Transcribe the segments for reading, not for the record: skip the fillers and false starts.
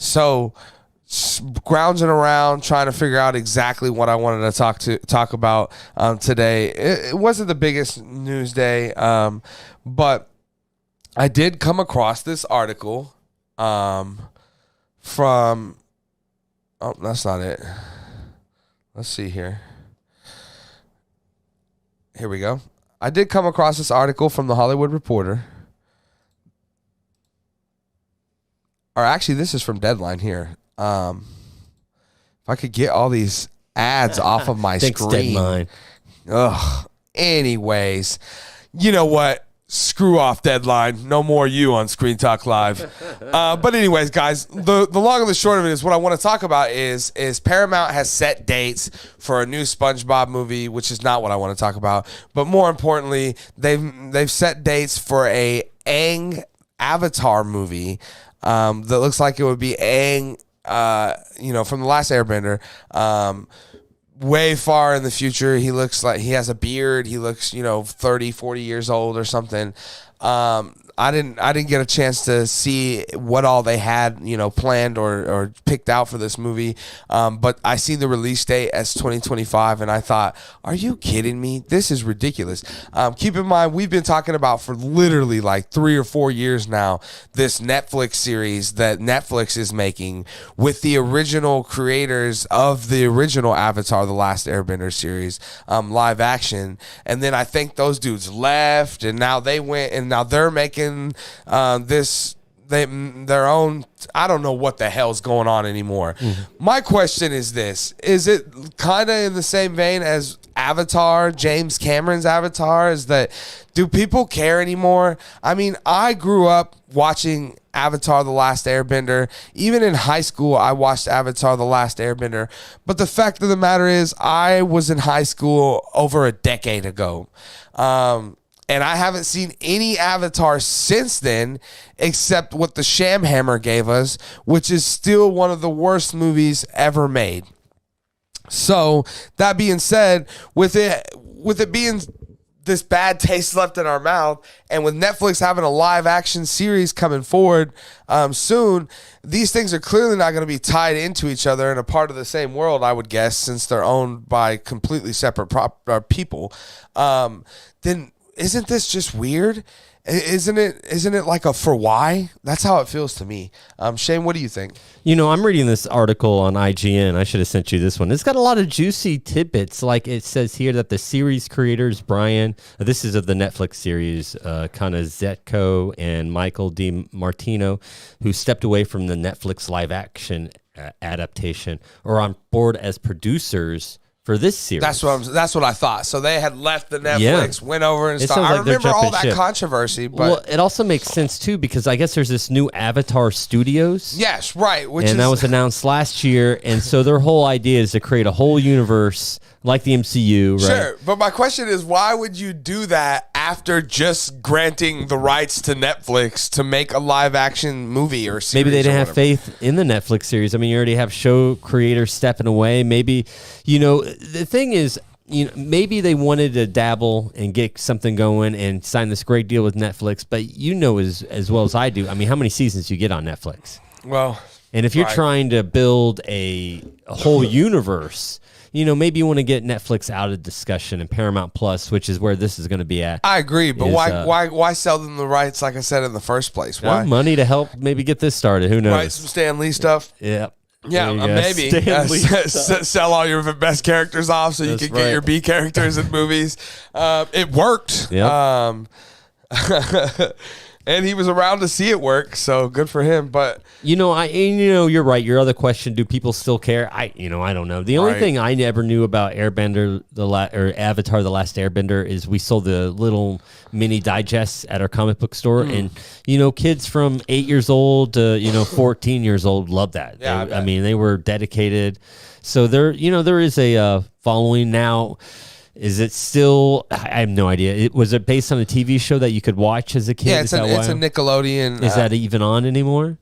So grounds around trying to figure out exactly what I wanted to talk about today. It wasn't the biggest news day, but I did come across this article from. Oh, that's not it. Let's see here. Here we go. I did come across this article from the Hollywood Reporter. Or actually, this is from Deadline here. If I could get all these ads off of my Thanks, screen. Deadline. Ugh. Anyways, you know what? Screw off, Deadline. No more you on Screen Talk Live. But anyways, guys, the long and the short of it is what I want to talk about is Paramount has set dates for a new SpongeBob movie, which is not what I want to talk about. But more importantly, they've set dates for a Aang Avatar movie that looks like it would be Aang, from The Last Airbender. Way far in the future. He looks like he has a beard. He looks, 30, 40 years old or something. I didn't get a chance to see what all they had, planned or picked out for this movie. But I seen the release date as 2025, and I thought, are you kidding me? This is ridiculous. Keep in mind, we've been talking about for literally like 3 or 4 years now, this Netflix series that Netflix is making with the original creators of the original Avatar the Last Airbender series, live action. And then I think those dudes left, and now they went, and now they're making their own. I don't know what the hell's going on anymore. My question is this: is it kind of in the same vein as Avatar, James Cameron's Avatar? Is that, do people care anymore? I mean, I grew up watching Avatar the Last Airbender. Even in high school, I watched Avatar the Last Airbender. But the fact of the matter is, I was in high school over a decade ago. And I haven't seen any Avatar since then, except what the Shamhammer gave us, which is still one of the worst movies ever made. So that being said, with it being this bad taste left in our mouth, and with Netflix having a live action series coming forward soon, these things are clearly not going to be tied into each other and a part of the same world, I would guess, since they're owned by completely separate people. Then isn't this just weird? Isn't it like a for why? That's how it feels to me. Shane, what do you think? I'm reading this article on IGN. I should have sent you this one. It's got a lot of juicy tidbits. Like it says here that the series creators, Brian, this is of the Netflix series, Zetko and Michael D. Martino, who stepped away from the Netflix live action adaptation, are on board as producers for this series. That's what I thought. So they had left the Netflix, went over and started. I remember all that controversy. But well, it also makes sense too, because I guess there's this new Avatar Studios. Yes, right. That was announced last year, and so their whole idea is to create a whole universe like the MCU, right? Sure, but my question is, why would you do that after just granting the rights to Netflix to make a live-action movie or series? Maybe they didn't have faith in the Netflix series. I mean, you already have show creators stepping away. Maybe, the thing is, maybe they wanted to dabble and get something going and sign this great deal with Netflix, but as well as I do, I mean, how many seasons do you get on Netflix? Well, and if you're trying to build a whole universe, maybe you want to get Netflix out of discussion and Paramount Plus, which is where this is going to be at. I agree, but why sell them the rights, like I said, in the first place? Why? Money to help maybe get this started. Who knows? Right, some Stan Lee stuff? Yeah. Yeah, maybe. Sell all your best characters off so you can get your B characters in movies. It worked. Yep. And he was around to see it work, so good for him. But you're right. Your other question: do people still care? I don't know. The only thing I never knew about Airbender, or Avatar: The Last Airbender, is we sold the little mini digests at our comic book store, and kids from 8 years old to 14 years old love that. Yeah, they were dedicated. So there is a following now. Is it still? I have no idea. Was it based on a TV show that you could watch as a kid? Yeah, it's a Nickelodeon. Is that even on anymore?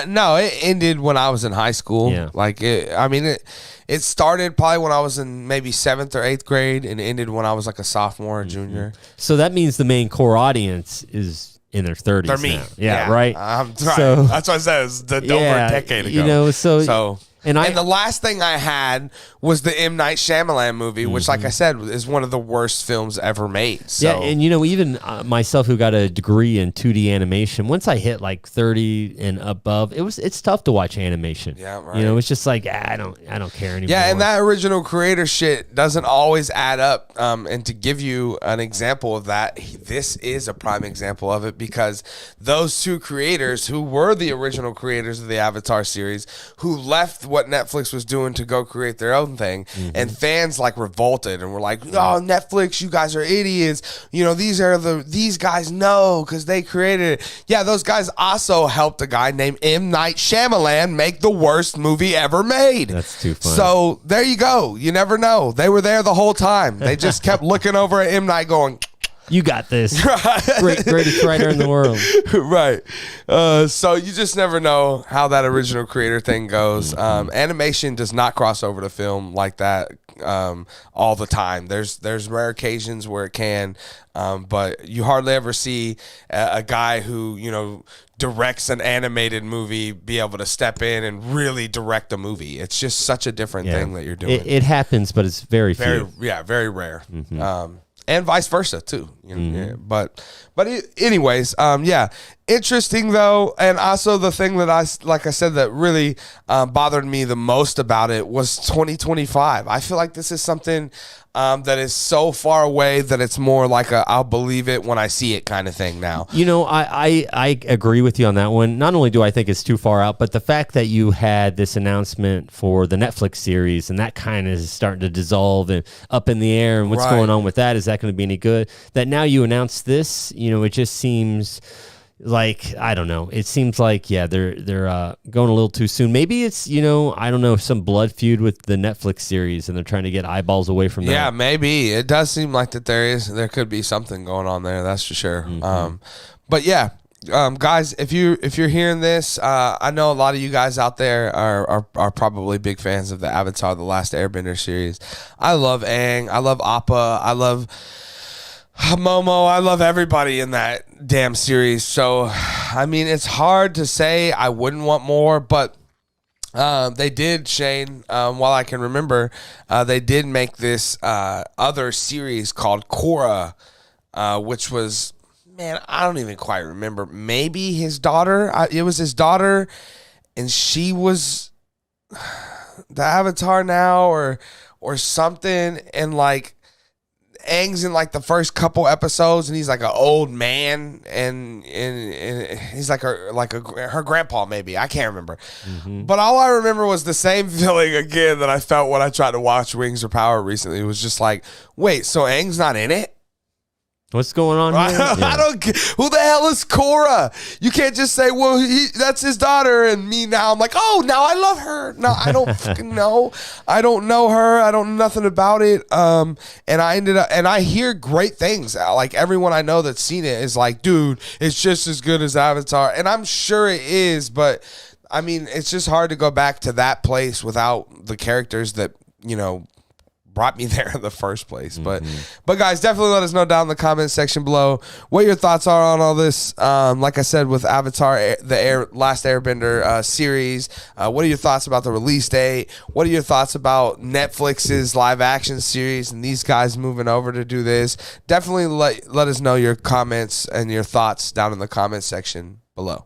No, it ended when I was in high school. Yeah. It started probably when I was in maybe 7th or 8th grade and ended when I was like a sophomore or junior. So that means the main core audience is in their 30s. They're me. Now. Yeah, right. Right. So that's what I said. It's over a decade ago. You know, so and the last thing I had was the M. Night Shyamalan movie, which, like I said, is one of the worst films ever made. So. Yeah, and you know, even myself, who got a degree in 2D animation, once I hit like 30 and above, it's tough to watch animation. Yeah, right. You know, it's just like I don't care anymore. Yeah, and that original creator shit doesn't always add up. And to give you an example of that, this is a prime example of it, because those two creators, who were the original creators of the Avatar series, who left what Netflix was doing to go create their own thing, and fans like revolted and were like, "Oh, Netflix, you guys are idiots. You know, these guys know because they created it." Yeah, those guys also helped a guy named M. Night Shyamalan make the worst movie ever made. That's too funny. So there you go. You never know. They were there the whole time. They just kept looking over at M. Night going, "You got this." Greatest writer in the world. Right. So you just never know how that original creator thing goes. Animation does not cross over to film like that all the time. There's rare occasions where it can, but you hardly ever see a guy who, you know, directs an animated movie be able to step in and really direct a movie. It's just such a different thing that you're doing. It happens, but it's very few. Very rare. And vice versa too, you know, yeah, but anyways, interesting though. And also the thing that like I said, that really bothered me the most about it was 2025. I feel like this is something that is so far away that it's more like I'll believe it when I see it kind of thing now. You know, I agree with you on that one. Not only do I think it's too far out, but the fact that you had this announcement for the Netflix series, and that kind of is starting to dissolve and up in the air, and what's going on with that? Is that going to be any good? That now you announce this, you know, it just seems like, I don't know. It seems like, they're going a little too soon. Maybe it's, you know, I don't know, some blood feud with the Netflix series, and they're trying to get eyeballs away from that. Yeah, maybe. It does seem like that there could be something going on there. That's for sure. But yeah, guys, if you're hearing this, I know a lot of you guys out there are probably big fans of the Avatar the Last Airbender series. I love Aang. I love Appa. I love Momo. I love everybody in that damn series. So, I mean, it's hard to say I wouldn't want more, but they did, Shane, while I can remember, they did make this other series called Korra, which was, man, I don't even quite remember. Maybe his daughter. It was his daughter, and she was the Avatar now, or something, and like Aang's in like the first couple episodes, and he's like an old man, and he's like her grandpa, maybe. I can't remember. But all I remember was the same feeling again that I felt when I tried to watch Wings of Power recently. It was just like, wait, so Aang's not in it? What's going on here? I don't. Who the hell is Korra? You can't just say, "Well, that's his daughter," and me now I'm like, "Oh, now I love her." No, I don't fucking know. I don't know her. I don't know nothing about it. And I ended up, and I hear great things. Like everyone I know that's seen it is like, "Dude, it's just as good as Avatar," and I'm sure it is. But I mean, it's just hard to go back to that place without the characters that, you know, brought me there in the first place. But guys, definitely let us know down in the comment section below what your thoughts are on all this. Like I said, with Avatar the Last Airbender series, what are your thoughts about the release date? What are your thoughts about Netflix's live action series and these guys moving over to do this? Definitely let us know your comments and your thoughts down in the comment section below.